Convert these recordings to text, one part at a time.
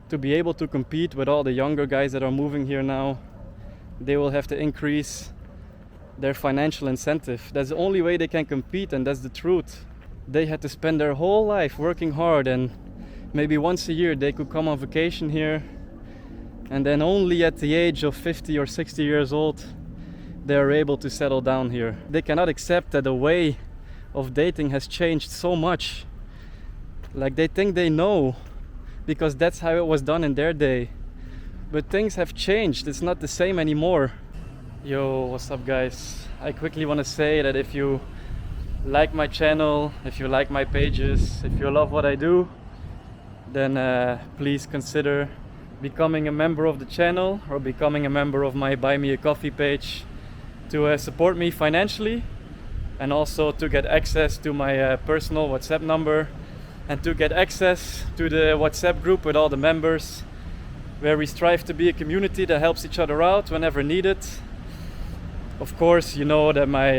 to be able to compete with all the younger guys that are moving here now, they will have to increase their financial incentive. That's the only way they can compete, and that's the truth. They had to spend their whole life working hard, and maybe once a year they could come on vacation here, and then only at the age of 50 or 60 years old they are able to settle down here. They cannot accept that the way of dating has changed so much. Like, they think they know because that's how it was done in their day, but things have changed. It's not the same anymore. Yo, what's up guys? I quickly want to say that if you like my channel, if you like my pages, if you love what I do, then please consider becoming a member of the channel or becoming a member of my Buy Me a Coffee page to support me financially, and also to get access to my personal WhatsApp number, and to get access to the WhatsApp group with all the members, where we strive to be a community that helps each other out whenever needed. Of course, you know that my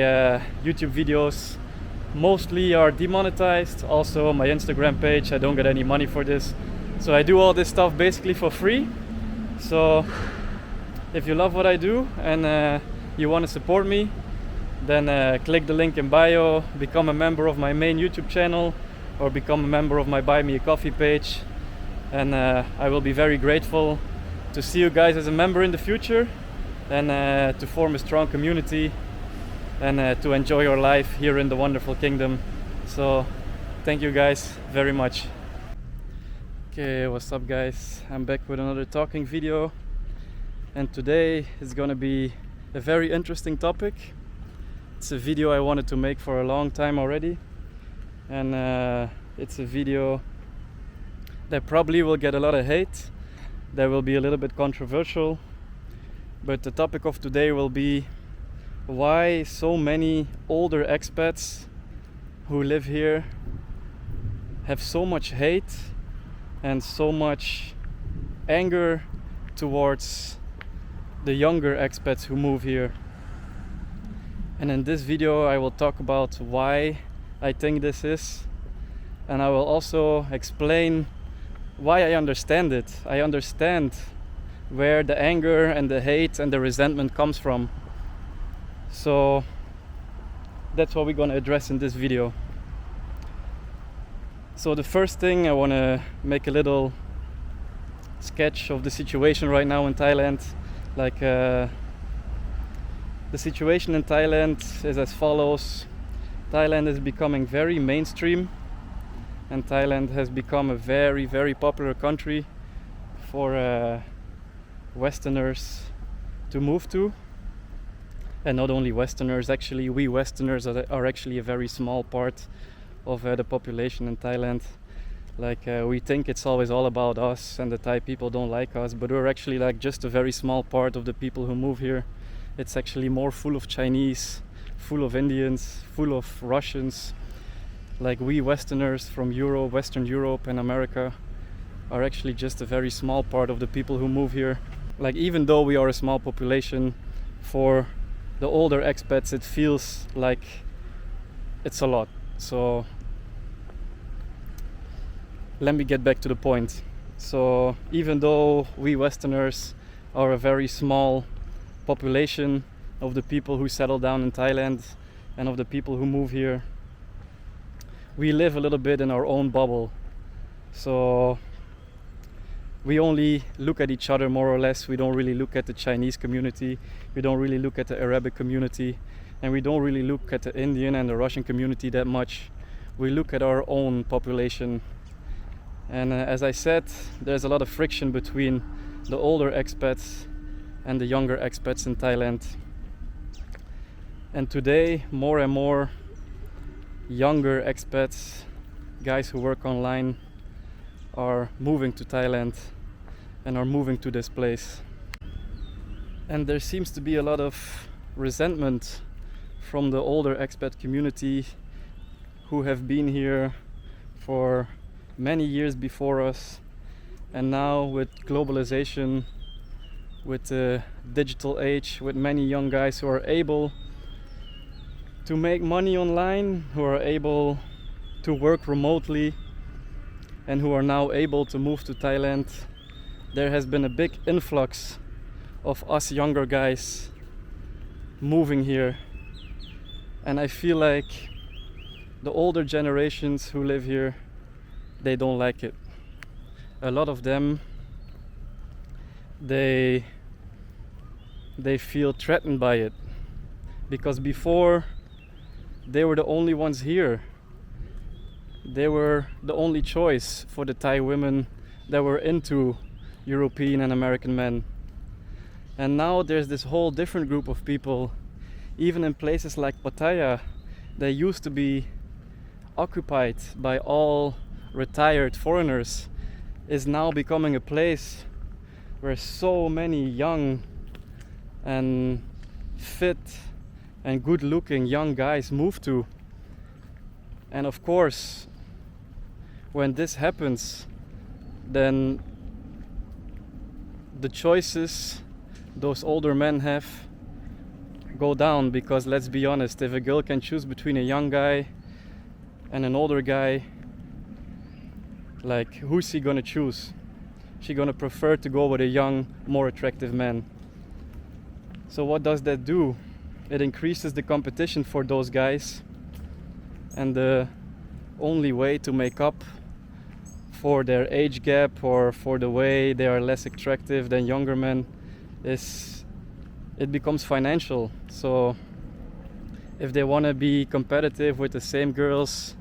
YouTube videos mostly are demonetized. Also my Instagram page, I don't get any money for this. So I do all this stuff basically for free. So if you love what I do and you want to support me, then click the link in bio, become a member of my main YouTube channel, or become a member of my Buy Me a Coffee page. And I will be very grateful to see you guys as a member in the future, and to form a strong community, and to enjoy your life here in the wonderful kingdom. So thank you guys very much. Okay, what's up guys? I'm back with another talking video, and today is gonna be a very interesting topic. It's a video I wanted to make for a long time already, and it's a video that probably will get a lot of hate, that will be a little bit controversial, but the topic of today will be why so many older expats who live here have so much hate and so much anger towards the younger expats who move here. And in this video I will talk about why I think this is, and I will also explain why I understand it. I understand where the anger and the hate and the resentment comes from. So that's what we're going to address in this video. So the first thing, I want to make a little sketch of the situation right now in Thailand. Like the situation in Thailand is as follows. Thailand is becoming very mainstream, and Thailand has become a very, very popular country for Westerners to move to. And not only Westerners, actually we Westerners are actually a very small part of the population in Thailand. Like we think it's always all about us and the Thai people don't like us, but we're actually like just a very small part of the people who move here. It's actually more full of Chinese, full of Indians, full of Russians. Like we Westerners from Europe, Western Europe and America are actually just a very small part of the people who move here. Like even though we are a small population, for the older expats it feels like it's a lot. So let me get back to the point. So even though we Westerners are a very small population of the people who settle down in Thailand and of the people who move here, we live a little bit in our own bubble. So we only look at each other more or less. We don't really look at the Chinese community, we don't really look at the Arabic community, and we don't really look at the Indian and the Russian community that much. We look at our own population. And as I said, there's a lot of friction between the older expats and the younger expats in Thailand. And today, more and more younger expats, guys who work online, are moving to Thailand and are moving to this place. And there seems to be a lot of resentment from the older expat community who have been here for many years before us, and now with globalization, with the digital age, with many young guys who are able to make money online, who are able to work remotely, and who are now able to move to Thailand there has been a big influx of us younger guys moving here, and I feel like the older generations who live here, they don't like it. A lot of them, they feel threatened by it, because before they were the only ones here. They were the only choice for the Thai women that were into European and American men. And now there's this whole different group of people, even in places like Pattaya, that used to be occupied by all retired foreigners, is now becoming a place where so many young and fit and good looking young guys move to. And of course, when this happens, then the choices those older men have go down, because let's be honest, if a girl can choose between a young guy and an older guy, like, who's she gonna choose? She's gonna prefer to go with a young, more attractive man. So what does that do? It increases the competition for those guys, and the only way to make up for their age gap or for the way they are less attractive than younger men is it becomes financial. So if they want to be competitive with the same girls,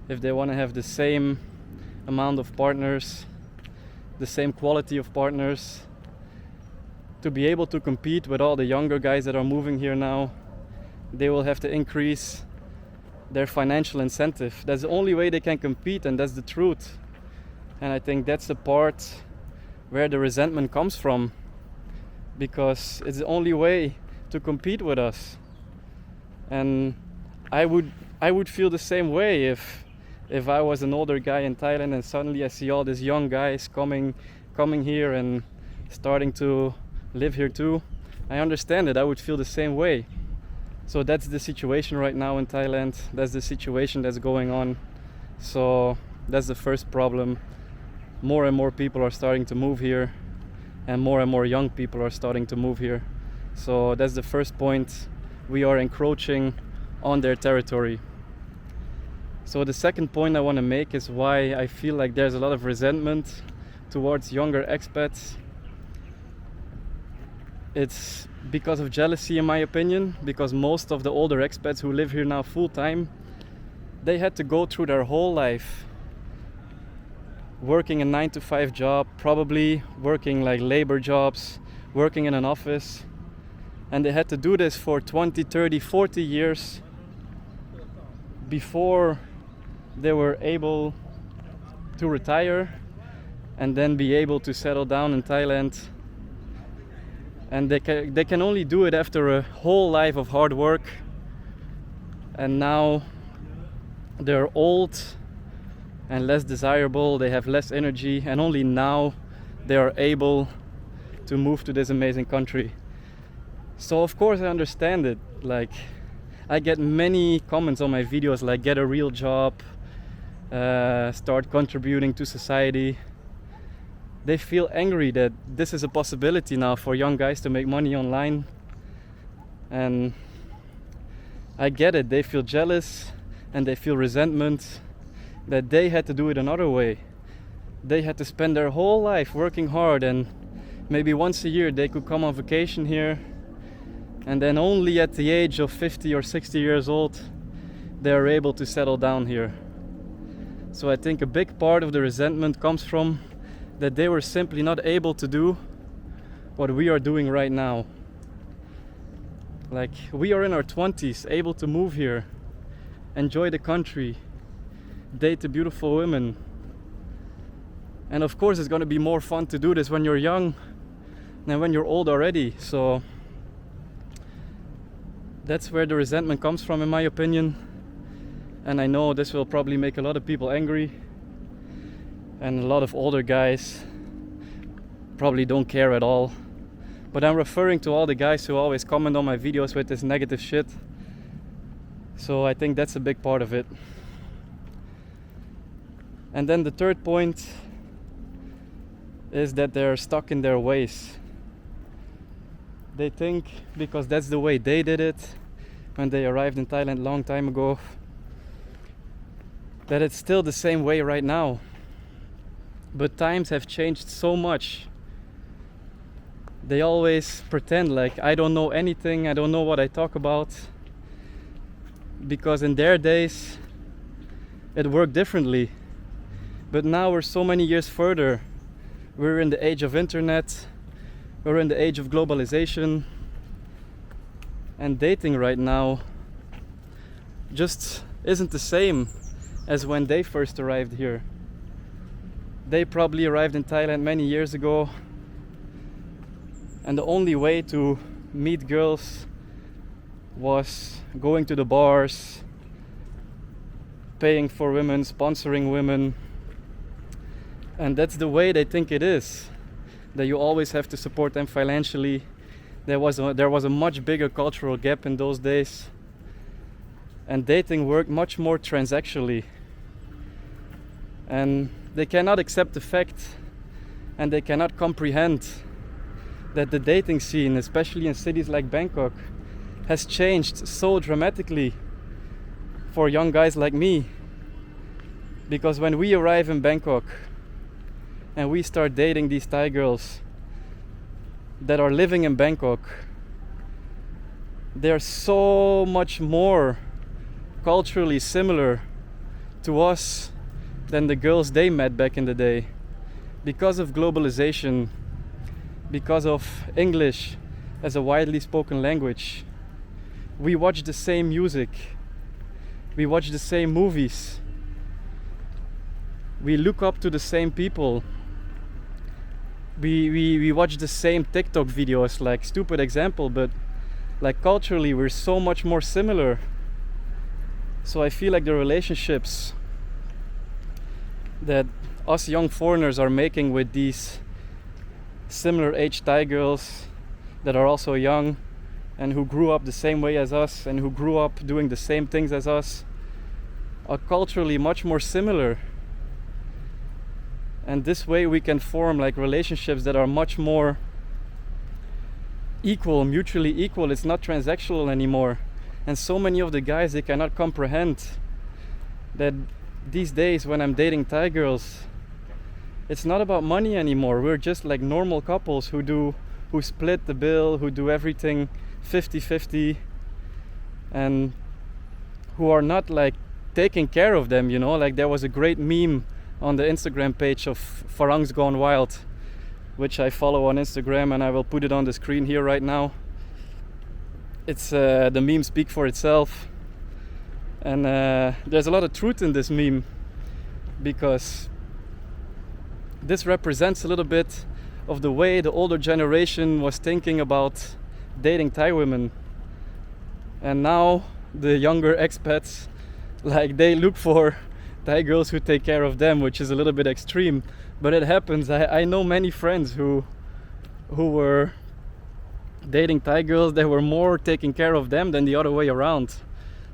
if they want to have the same amount of partners, the same quality of partners, to be able to compete with all the younger guys that are moving here now, they will have to increase their financial incentive. That's the only way they can compete, and that's the truth. And I think that's the part where the resentment comes from, because it's the only way to compete with us. And I would feel the same way if I was an older guy in Thailand and suddenly I see all these young guys coming here and starting to live here too. I understand it. I would feel the same way. So that's the situation right now in Thailand. That's the situation that's going on. So that's the first problem. More and more people are starting to move here, and more young people are starting to move here. So that's the first point. We are encroaching on their territory. So the second point I want to make is why I feel like there's a lot of resentment towards younger expats. It's because of jealousy, in my opinion, because most of the older expats who live here now full time, they had to go through their whole life working a 9-to-5 job, probably working like labor jobs, working in an office, and they had to do this for 20, 30, 40 years before they were able to retire and then be able to settle down in Thailand. And they can only do it after a whole life of hard work, and now they're old and less desirable, they have less energy, and only now they are able to move to this amazing country. So of course I understand it. Like, I get many comments on my videos like, get a real job, start contributing to society. They feel angry that this is a possibility now for young guys to make money online. And I get it. They feel jealous and they feel resentment that they had to do it another way. They had to spend their whole life working hard, and maybe once a year they could come on vacation here, and then only at the age of 50 or 60 years old they are able to settle down here. So I think a big part of the resentment comes from that they were simply not able to do what we are doing right now. Like, we are in our 20s, able to move here, enjoy the country, date the beautiful women. And of course it's going to be more fun to do this when you're young than when you're old already. So that's where the resentment comes from, in my opinion. And I know this will probably make a lot of people angry, and a lot of older guys probably don't care at all. But I'm referring to all the guys who always comment on my videos with this negative shit. So I think that's a big part of it. And then the third point is that they're stuck in their ways. They think because that's the way they did it when they arrived in Thailand a long time ago, that it's still the same way right now. But times have changed so much. They always pretend like I don't know anything, I don't know what I talk about. Because in their days it worked differently. But now we're so many years further. We're in the age of internet, we're in the age of globalization, and dating right now just isn't the same as when they first arrived here. They probably arrived in Thailand many years ago, and the only way to meet girls was going to the bars, paying for women, sponsoring women. And that's the way they think it is, that you always have to support them financially. There was a much bigger cultural gap in those days, and dating worked much more transactionally. And they cannot accept the fact, and they cannot comprehend that the dating scene, especially in cities like Bangkok, has changed so dramatically for young guys like me. Because when we arrive in Bangkok and we start dating these Thai girls that are living in Bangkok, they're so much more culturally similar to us than the girls they met back in the day. Because of globalization, because of English as a widely spoken language, we watch the same music, we watch the same movies, we look up to the same people, we watch the same TikTok videos. Like, stupid example, but like culturally we're so much more similar. So I feel like the relationships that us young foreigners are making with these similar age Thai girls that are also young and who grew up the same way as us and who grew up doing the same things as us are culturally much more similar. And this way we can form like relationships that are much more equal, mutually equal. It's not transactional anymore. And so many of the guys, they cannot comprehend that these days when I'm dating Thai girls, it's not about money anymore. We're just like normal couples who split the bill, who do everything 50-50, and who are not like taking care of them, you know. Like, there was a great meme on the Instagram page of Farangs Gone Wild, which I follow on Instagram, and I will put it on the screen here right now. It's the meme speak for itself, and there's a lot of truth in this meme, because this represents a little bit of the way the older generation was thinking about dating Thai women. And now the younger expats, like, they look for Thai girls who take care of them, which is a little bit extreme, but it happens. I know many friends who were dating Thai girls that were more taking care of them than the other way around.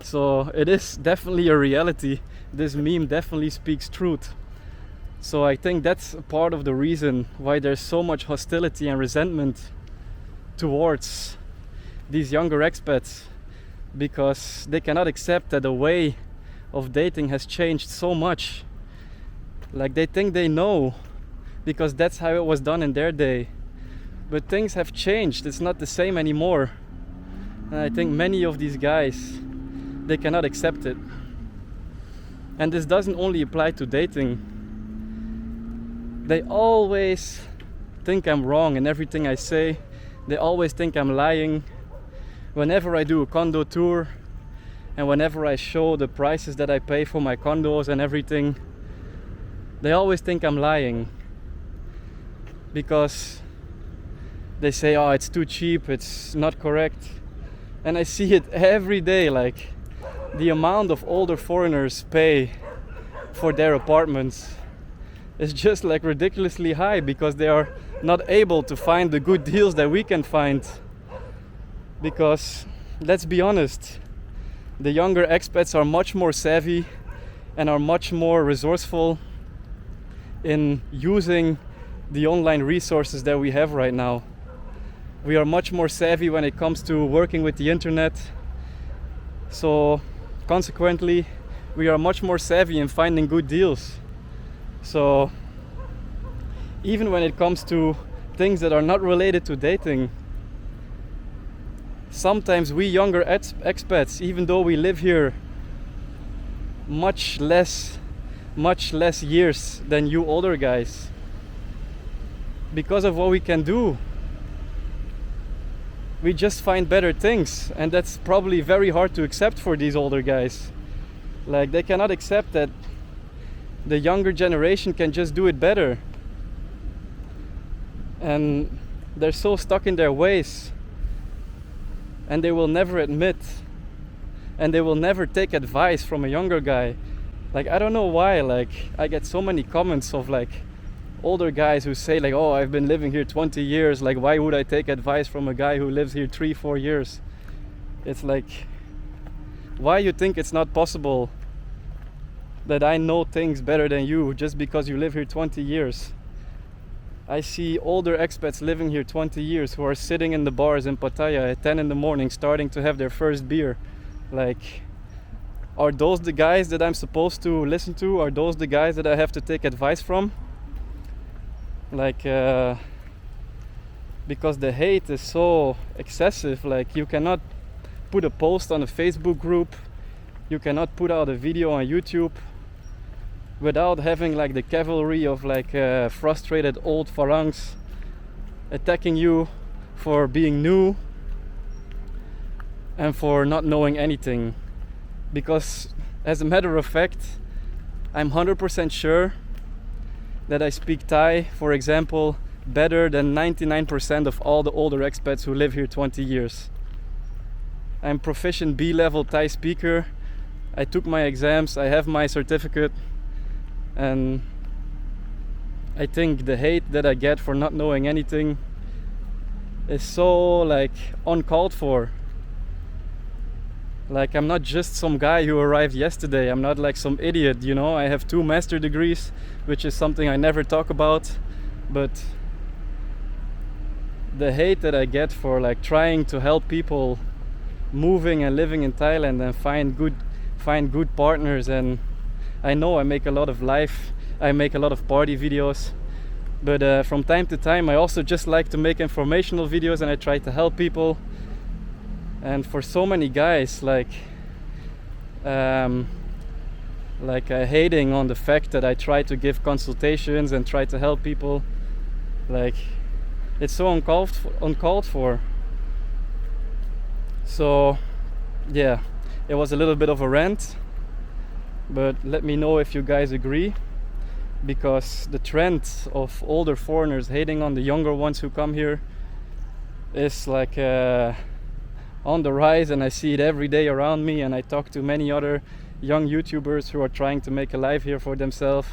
So it is definitely a reality. This meme definitely speaks truth. So I think that's a part of the reason why there's so much hostility and resentment towards these younger expats, because they cannot accept that the way of dating has changed so much. Like, they think they know because that's how it was done in their day, but things have changed. It's not the same anymore, and I think many of these guys, they cannot accept it. And this doesn't only apply to dating. They always think I'm wrong in everything I say. They always think I'm lying. Whenever I do a condo tour and whenever I show the prices that I pay for my condos and everything, they always think I'm lying, because they say, oh, it's too cheap, it's not correct. And I see it every day, like the amount of older foreigners pay for their apartments is just like ridiculously high, because they are not able to find the good deals that we can find. Because let's be honest, the younger expats are much more savvy and are much more resourceful in using the online resources that we have right now. We are much more savvy when it comes to working with the internet. So consequently, we are much more savvy in finding good deals. So even when it comes to things that are not related to dating, sometimes we younger expats, even though we live here much less years than you older guys, because of what we can do, we just find better things, and that's probably very hard to accept for these older guys. Like, they cannot accept that the younger generation can just do it better, and they're so stuck in their ways, and they will never admit, and they will never take advice from a younger guy. Like, I don't know why, like, I get so many comments of like older guys who say like, oh, I've been living here 20 years, like why would I take advice from a guy who lives here 3-4 years? It's like, why you think it's not possible that I know things better than you just because you live here 20 years? I see older expats living here 20 years who are sitting in the bars in Pattaya at 10 in the morning starting to have their first beer. Like, are those the guys that I'm supposed to listen to? Are those the guys that I have to take advice from? Like, because the hate is so excessive. Like, you cannot put a post on a Facebook group, you cannot put out a video on YouTube without having like the cavalry of like frustrated old Farangs attacking you for being new and for not knowing anything. Because as a matter of fact, I'm 100% sure that I speak Thai, for example, better than 99% of all the older expats who live here 20 years. I'm proficient B-level Thai speaker. I took my exams, I have my certificate, and I think the hate that I get for not knowing anything is so like uncalled for. Like, I'm not just some guy who arrived yesterday. I'm not like some idiot, you know. I have 2 master degrees, which is something I never talk about. But the hate that I get for like trying to help people moving and living in Thailand and find good partners, and I know I make a lot of party videos, but from time to time I also just like to make informational videos, and I try to help people. And for so many guys hating on the fact that I try to give consultations and try to help people, like, it's so uncalled for. So yeah, it was a little bit of a rant, but let me know if you guys agree, because the trend of older foreigners hating on the younger ones who come here is like on the rise, and I see it every day around me, and I talk to many other young YouTubers who are trying to make a life here for themselves,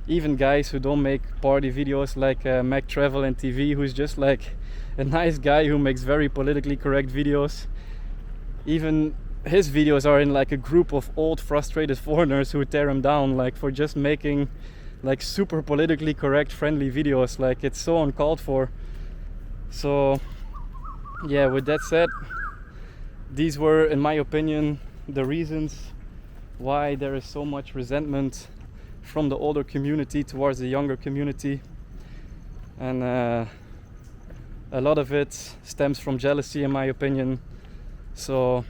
even guys who don't make party videos like Mac Travel and TV, who's just like a nice guy who makes very politically correct videos. Even his videos are in like a group of old frustrated foreigners who tear him down, like, for just making like super politically correct friendly videos. Like, it's so uncalled for. So yeah, with that said, these were, in my opinion, the reasons why there is so much resentment from the older community towards the younger community. And a lot of it stems from jealousy, in my opinion. So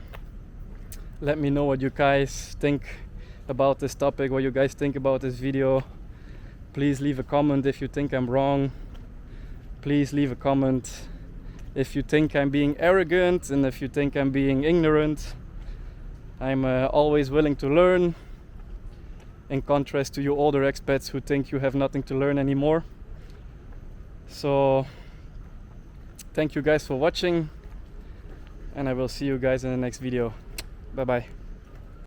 let me know what you guys think about this topic, what you guys think about this video. Please leave a comment if you think I'm wrong. Please leave a comment if you think I'm being arrogant, and if you think I'm being ignorant. I'm always willing to learn, in contrast to you older expats who think you have nothing to learn anymore. So thank you guys for watching, and I will see you guys in the next video. Bye bye.